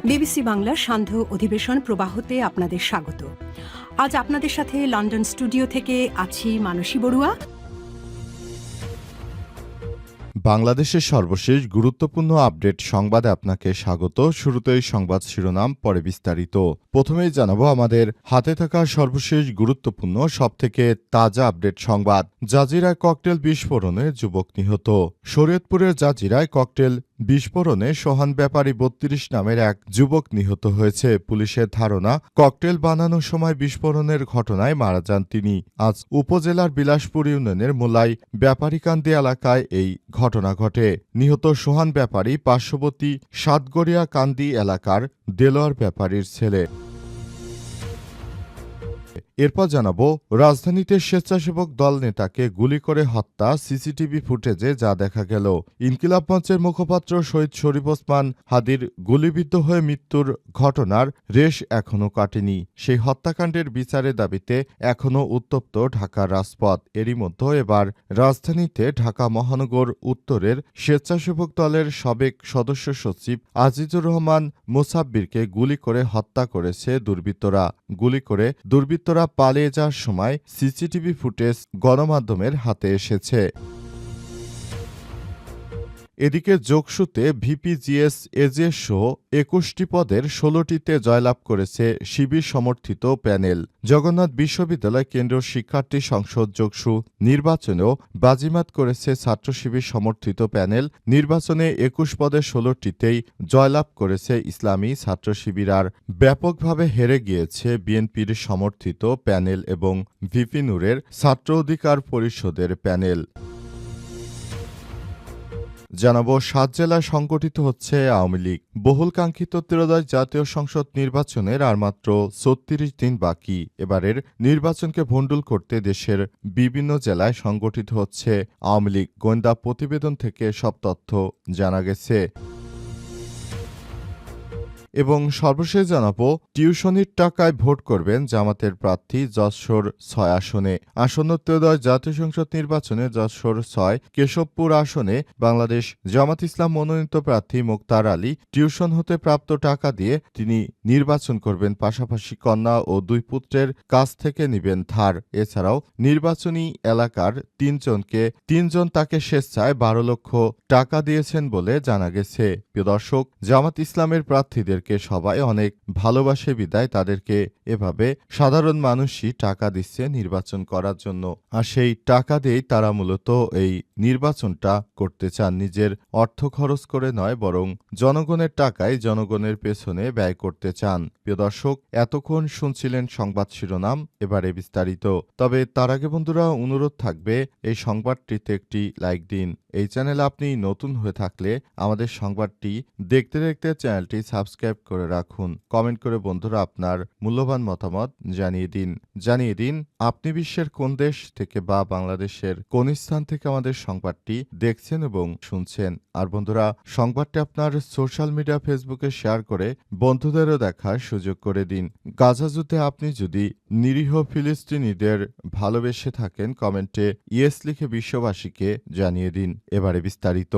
BBC বাংলার সান্ধ্য অধিবেশন প্রবাহতে আপনাদের স্বাগত। আজ আপনাদের সাথে লন্ডন স্টুডিও থেকে আছি মানসী বড়ুয়া। বাংলাদেশের সর্বশেষ গুরুত্বপূর্ণ আপডেট সংবাদে আপনাকে স্বাগত। শুরুতেই সংবাদ শিরোনাম, পরে বিস্তারিত। প্রথমেই জানাবো আমাদের হাতে থাকা সর্বশেষ গুরুত্বপূর্ণ সবথেকে তাজা আপডেট সংবাদ। জাজিরায় ককটেল বিস্ফোরণে যুবক নিহত। শরীয়তপুরের জাজিরায় ককটেল বিস্ফোরণে সোহান ব্যাপারী ৩২ নামের এক যুবক নিহত হয়েছে। পুলিশের ধারণা, ককটেল বানানোর সময় বিস্ফোরণের ঘটনায় মারা যান তিনি। আজ উপজেলার বিলাসপুর ইউনিয়নের মোলাই ব্যাপারীকান্দি এলাকায় এই ঘটনা ঘটে। নিহত সোহান ব্যাপারী পার্শ্ববর্তী সাতগড়িয়া কান্দি এলাকার দেলোয়ার ব্যাপারীর ছেলে। এরপর জানাবো, রাজধানীতে স্বেচ্ছাসেবক দল নেতাকে গুলি করে হত্যা, সিসিটিভি ফুটেজে যা দেখা গেল। ইনকিলাব মঞ্চের মুখপাত্র শহীদ শরীফ ওসমান হাদির গুলিবিদ্ধ হয়ে মৃত্যুর ঘটনার রেশ এখনও কাটেনি। সেই হত্যাকাণ্ডের বিচারের দাবিতে এখনও উত্তপ্ত ঢাকার রাজপথ। এরই মধ্যে এবার রাজধানীতে ঢাকা মহানগর উত্তরের স্বেচ্ছাসেবক দলের সাবেক সদস্য সচিব আজিজুর রহমান মোসাব্বিরকে গুলি করে হত্যা করেছে দুর্বৃত্তরা। গুলি করে দুর্বৃত্তরা পালিয়ে যাওয়ার সময় সিসিটিভি ফুটেজ গণমাধ্যমের হাতে এসেছে। এদিকে যোগসূতে ভিপিজিএস এজিএস সহ ২১টি পদের ১৬টিতে জয়লাভ করেছে শিবির সমর্থিত প্যানেল। জগন্নাথ বিশ্ববিদ্যালয় কেন্দ্রীয় শিক্ষার্থী সংসদ যোগসু নির্বাচনেও বাজিমাত করেছে ছাত্র শিবির সমর্থিত প্যানেল। নির্বাচনে ২১ পদের ১৬টিতেই জয়লাভ করেছে ইসলামী ছাত্র শিবির। আর ব্যাপকভাবে হেরে গিয়েছে বিএনপির সমর্থিত প্যানেল এবং ভিপি নূরের ছাত্র অধিকার পরিষদের প্যানেল। জানাবো, ৭ জেলায় সংগঠিত হচ্ছে আওয়ামী লীগ। বহুলকাঙ্ক্ষিত ত্রয়োদশ জাতীয় সংসদ নির্বাচনের আর মাত্র ৩৬ দিন বাকি। এবারের নির্বাচনকে ভণ্ডুল করতে দেশের বিভিন্ন জেলায় সংগঠিত হচ্ছে আওয়ামী লীগ। গোয়েন্দা প্রতিবেদন থেকে সব তথ্য জানা গেছে। এবং সর্বশেষ জানাবো, টিউশনির টাকায় ভোট করবেন জামাতের প্রার্থী যশোর ৬ আসনে। আসন্ন ত্রয়োদশ জাতীয় সংসদ নির্বাচনে যশোর ৬ কেশবপুর আসনে বাংলাদেশ জামাত ইসলাম মনোনীত প্রার্থী মোক্তার আলী টিউশন হতে প্রাপ্ত টাকা দিয়ে তিনি নির্বাচন করবেন। পাশাপাশি কন্যা ও ২ পুত্রের কাছ থেকে নেবেন ধার। এছাড়াও নির্বাচনী এলাকার তিনজন তাকে স্বেচ্ছায় ১২ লক্ষ টাকা দিয়েছেন বলে জানা গেছে। প্রিয় দর্শক, জামাত ইসলামের প্রার্থীদের সবাই অনেক ভালোবাসে বিদায় তাদেরকে এভাবে সাধারণ মানুষই টাকা দিচ্ছে নির্বাচন করার জন্য। আর সেই টাকা দিয়েই তারা মূলত এই নির্বাচনটা করতে চান। নিজের অর্থ খরচ করে নয়, বরং জনগণের টাকায় জনগণের পেছনে ব্যয় করতে চান। প্রিয় দর্শক, এতক্ষণ শুনছিলেন সংবাদ শিরোনাম, এবারে বিস্তারিত। তবে তার আগে বন্ধুরা, অনুরোধ থাকবে এই সংবাদটিতে একটি লাইক দিন। এই চ্যানেলে আপনি নতুন হয়ে থাকলে আমাদের সংবাদটি দেখতে দেখতে চ্যানেলটি সাবস্ক্রাইব করে রাখুন। কমেন্ট করে বন্ধুরা আপনার মূল্যবান মতামত জানিয়ে দিন আপনি বিশ্বের কোন দেশ থেকে বা বাংলাদেশের কোন স্থান থেকে আমাদের সংবাদটি দেখছেন এবং শুনছেন। আর বন্ধুরা, সংবাদটি আপনার সোশ্যাল মিডিয়া ফেসবুকে শেয়ার করে বন্ধুদেরও দেখার সুযোগ করে দিন। গাজা যুদ্ধে আপনি যদি নিরীহ ফিলিস্তিনিদের ভালোবেসে থাকেন, কমেন্টে ইয়েস লিখে বিশ্ববাসীকে জানিয়ে দিন। এবারে বিস্তারিত।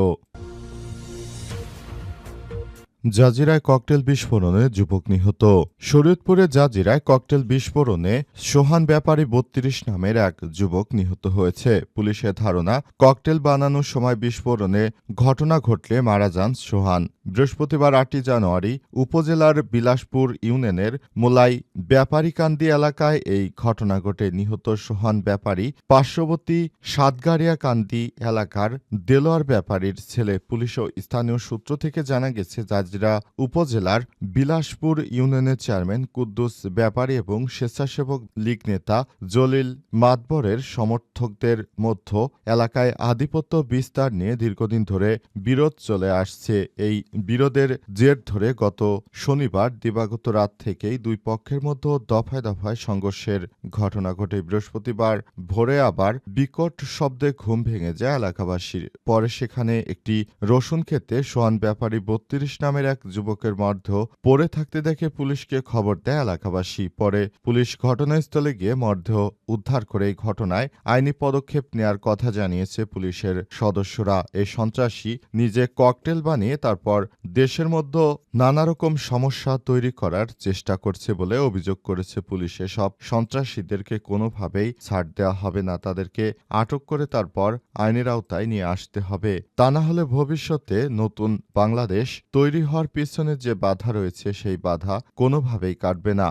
জাজিরায় ককটেল বিস্ফোরণে যুবক নিহত। শরীয়তপুরে জাজিরায় ককটেল বিস্ফোরণে সোহান ব্যাপারী ৩২ নামের এক যুবক নিহত হয়েছে। পুলিশের ধারণা, ককটেল বানানোর সময় বিস্ফোরণে ঘটনা ঘটলে মারা যান সোহান। বৃহস্পতিবার ৮ জানুয়ারি উপজেলার বিলাসপুর ইউনিয়নের মোলাই ব্যাপারীকান্দি এলাকায় এই ঘটনা ঘটে। নিহত সোহান ব্যাপারী পার্শ্ববর্তী সাতগাড়িয়া কান্দি এলাকার দেলোয়ার ব্যাপারীর ছেলে। পুলিশ ও স্থানীয় সূত্র থেকে জানা গেছে, জাজিরা উপজেলার বিলাসপুর ইউনিয়নের চেয়ারম্যান কুদ্দুস ব্যাপারী এবং স্বেচ্ছাসেবক লীগ নেতা জলিল মাতবরের সমর্থকদের মধ্যে এলাকায় আধিপত্য বিস্তার নিয়ে দীর্ঘদিন ধরে বিরোধ চলে আসছে। এই বিরোধের জের ধরে গত শনিবার দিবাগত রাত থেকেই দুই পক্ষের মধ্যে দফায় দফায় সংঘর্ষের ঘটনা ঘটে। বৃহস্পতিবার ভোরে আবার বিকট শব্দে ঘুম ভেঙে যায় এলাকাবাসীর। পরে সেখানে একটি রসুন ক্ষেতে সোহান ব্যাপারী ৩২ নামের নামের এক যুবকের মরদেহ পড়ে থাকতে দেখে পুলিশকে খবর দেয় এলাকাবাসী। পরে পুলিশ ঘটনাস্থলে গিয়ে মরদেহ উদ্ধার করে এই ঘটনায় আইনি পদক্ষেপ নেয়ার কথা জানিয়েছে পুলিশের সদস্যরা। এই সন্ত্রাসী নিজে ককটেল বানিয়ে তারপর দেশের মধ্যে নানা রকম সমস্যা তৈরি করার চেষ্টা করছে বলে অভিযোগ করেছে পুলিশ। এসব সন্ত্রাসীদেরকে কোনোভাবেই ছাড় দেওয়া হবে না, তাদেরকে আটক করে তারপর আইনের আওতায় নিয়ে আসতে হবে। তা না হলে ভবিষ্যতে নতুন বাংলাদেশ তৈরি হওয়ার পিছনে যে বাধা রয়েছে সেই বাধা কোনোভাবেই কাটবে না।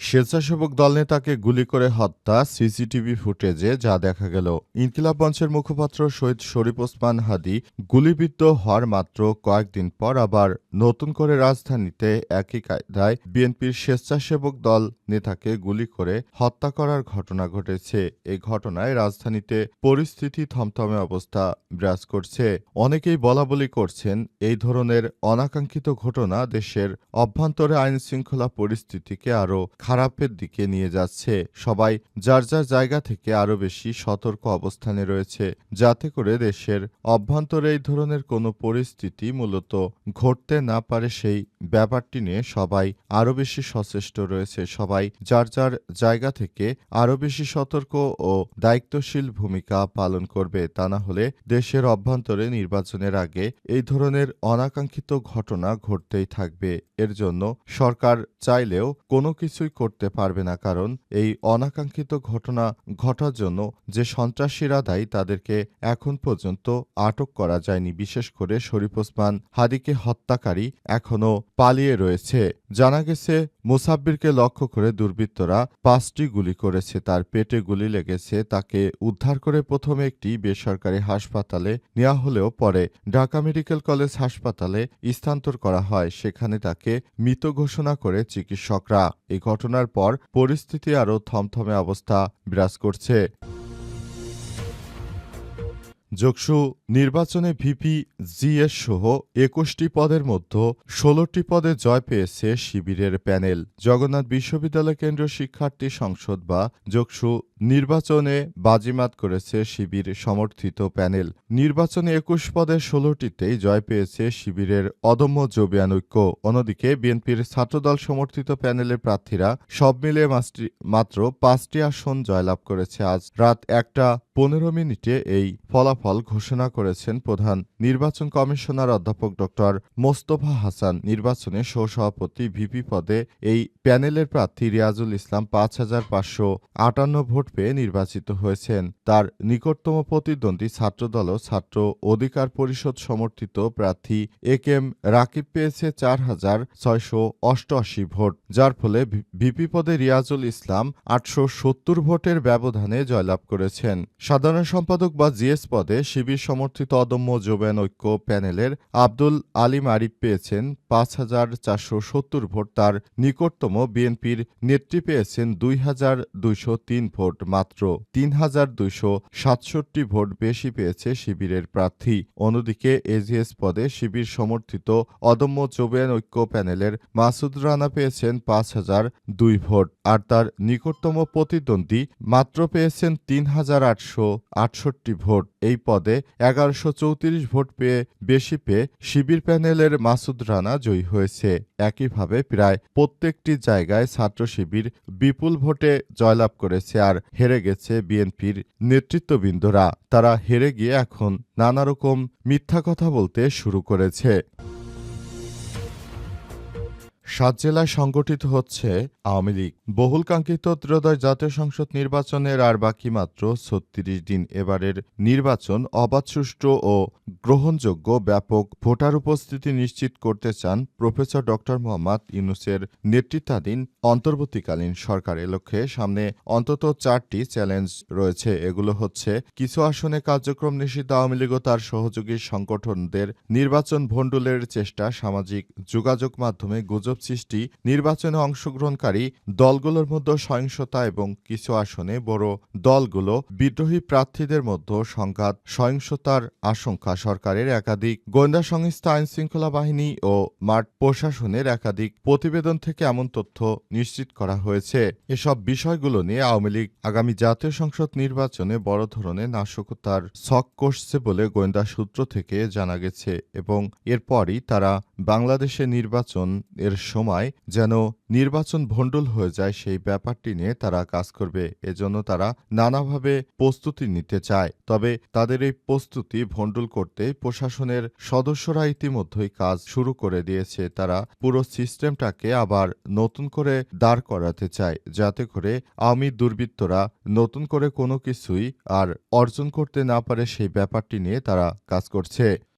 স্বেচ্ছাসেবক দল নেতাকে গুলি করে হত্যা, সিসিটিভি ফুটেজে যা দেখা গেল। ইনকিলাব মঞ্চের মুখপাত্র শহীদ শরীফ ওসমান হাদী গুলিবিদ্ধ হওয়ার মাত্র কয়েকদিন পর আবার নতুন করে রাজধানীতে একই কায়দায় বিএনপির স্বেচ্ছাসেবক দল নেতাকে গুলি করে হত্যা করার ঘটনা ঘটেছে। এই ঘটনায় রাজধানীতে পরিস্থিতি থমথমে অবস্থা বিরাজ করছে। অনেকেই বলাবলি করছেন এই ধরনের অনাকাঙ্ক্ষিত ঘটনা দেশের অভ্যন্তরে আইনশৃঙ্খলা পরিস্থিতিকে আরও খারাপের দিকে নিয়ে যাচ্ছে। সবাই যার যার জায়গা থেকে আরও বেশি সতর্ক অবস্থানে রয়েছে, যাতে করে দেশের অভ্যন্তরে এই ধরনের কোনো পরিস্থিতি মূলত ঘটতে না পারে। সেই ব্যাপারটি নিয়ে সবাই আরও বেশি সচেষ্ট রয়েছে। সবাই যার যার জায়গা থেকে আরও বেশি সতর্ক ও দায়িত্বশীল ভূমিকা পালন করবে। তা না হলে দেশের অভ্যন্তরে নির্বাচনের আগে এই ধরনের অনাকাঙ্ক্ষিত ঘটনা ঘটতেই থাকবে। এর জন্য সরকার চাইলেও কোনো কিছুই করতে পারবে না, কারণ এই অনাকাঙ্ক্ষিত ঘটনা ঘটার জন্য যে সন্ত্রাসীরা দায়ী তাদেরকে এখন পর্যন্ত আটক করা যায়নি। বিশেষ করে শরীফ ওসমান হাদীকে হত্যাকারী এখনও পালিয়ে রয়েছে। জানা গেছে মুসাব্বিরকে লক্ষ্য করে দুর্বৃত্তরা 5টি গুলি করেছে, তার পেটে গুলি লেগেছে। তাকে উদ্ধার করে প্রথমে একটি বেসরকারি হাসপাতালে নেওয়া হলেও পরে ঢাকা মেডিকেল কলেজ হাসপাতালে স্থানান্তর করা হয়। সেখানে তাকে মৃত ঘোষণা করে চিকিৎসকরা। এই ঘটনার পর পরিস্থিতি আরও থমথমে অবস্থা বিরাজ করছে। যোগসু নির্বাচনে ভিপি জিএস সহ 21টি পদের মধ্যে 16টি পদে জয় পেয়েছে শিবিরের প্যানেল। জগন্নাথ বিশ্ববিদ্যালয় কেন্দ্রীয় শিক্ষার্থী সংসদ বা যোগসু নির্বাচনে বাজিমাত করেছে শিবির সমর্থিত প্যানেল। নির্বাচনে 21 পদে 16টিতেই জয় পেয়েছে শিবিরের অদম্য জবিয়ান ঐক্য। অন্যদিকে বিএনপির ছাত্রদল সমর্থিত প্যানেলের প্রার্থীরা সব মিলিয়ে মাত্র 5টি আসন জয়লাভ করেছে। আজ রাত 1:15 এই ফলাফল ঘোষণা করেছেন প্রধান নির্বাচন কমিশনার অধ্যাপক ড মোস্তফা হাসান। নির্বাচনে সহসভাপতি ভিপি পদে এই প্যানেলের প্রার্থী রিয়াজুল ইসলাম 5,558 ভোট পেয়ে নির্বাচিত হয়েছেন। তার নিকটতম প্রতিদ্বন্দ্বী ছাত্রদল ও ছাত্র অধিকার পরিষদ সমর্থিত প্রার্থী এম রাকিব পেয়েছে 4,688 ভোট, যার ফলে ভিপি পদে রিয়াজুল ইসলাম 870 ভোটের ব্যবধানে জয়লাভ করেছেন। সাধারণ সম্পাদক বা জিএস পদে শিবির সমর্থিত অদম্য জোবেন ঐক্য প্যানেলের আব্দুল আলিম আরিফ পেয়েছেন 5,470 ভোট। তার নিকটতম বিএনপির নেত্রী পেয়েছেন 2,203 ভোট। মাত্র 3,267 ভোট বেশি পেয়েছে শিবিরের প্রার্থী। অন্যদিকে এজিএস পদে শিবির সমর্থিত অদম্য জোবেন ঐক্য প্যানেলের মাসুদ রানা পেয়েছেন 5,002 ভোট, আর তার নিকটতম প্রতিদ্বন্দ্বী মাত্র পেয়েছেন 3,868 ভোট। এই পদে 1,134 ভোট বেশি পেয়ে শিবির প্যানেলের মাসুদ রানা জয়ী হয়েছে। একইভাবে প্রায় প্রত্যেকটি জায়গায় ছাত্র শিবির বিপুল ভোটে জয়লাভ করেছে, আর হেরে গেছে বিএনপির নেতৃত্ববৃন্দরা। তারা হেরে গিয়ে এখন নানা রকম মিথ্যা কথা বলতে শুরু করেছে। 7 জেলায় সংগঠিত হচ্ছে আওয়ামী লীগ। বহুল কাঙ্ক্ষিত ত্রয়োদশ জাতীয় সংসদ নির্বাচনের আর বাকি মাত্র 36 দিন। এবারের নির্বাচন অবাধ, সুষ্ঠু ও গ্রহণযোগ্য ব্যাপক ভোটার উপস্থিতি নিশ্চিত করতে চান প্রফেসর ড মোহাম্মদ ইউনূসের নেতৃত্বাধীন অন্তর্বর্তীকালীন সরকার। এ লক্ষ্যে সামনে অন্তত 4টি চ্যালেঞ্জ রয়েছে। এগুলো হচ্ছে: কিছু আসনে কার্যক্রম নিষিদ্ধ আওয়ামী লীগ ও তার সহযোগী সংগঠনদের নির্বাচন ভণ্ডুলের চেষ্টা, সামাজিক যোগাযোগ মাধ্যমে গুজব সৃষ্টি, নির্বাচনে অংশগ্রহণকারী দলগুলোর মধ্যে সহিংসতা এবং কিছু আসনে বড় দলগুলো বিদ্রোহী প্রার্থীদের মধ্যে সংঘাত সহিংসতার আশঙ্কা সরকারের একাধিক গোয়েন্দা সংস্থা, আইনশৃঙ্খলা বাহিনী ও মাঠ প্রশাসনের একাধিক প্রতিবেদন থেকে এমন তথ্য নিশ্চিত করা হয়েছে। এসব বিষয়গুলো নিয়ে আওয়ামী লীগ আগামী জাতীয় সংসদ নির্বাচনে বড় ধরনের নাশকতার ছক কষছে বলে গোয়েন্দা সূত্র থেকে জানা গেছে এবং এরপরই তারা বাংলাদেশে নির্বাচন এর সময় যেন নির্বাচন ভণ্ডুল হয়ে যায় সেই ব্যাপারটি নিয়ে তারা কাজ করবে। এজন্য তারা নানাভাবে প্রস্তুতি নিতে চায়। তবে তাদের এই প্রস্তুতি ভণ্ডুল করতে প্রশাসনের সদস্যরা ইতিমধ্যেই কাজ শুরু করে দিয়েছে। তারা পুরো সিস্টেমটাকে আবার নতুন করে দাঁড় করাতে চায়, যাতে করে আওয়ামী দুর্বৃত্তরা নতুন করে কোনো কিছুই আর অর্জন করতে না পারে সেই ব্যাপারটি নিয়ে তারা কাজ করছে।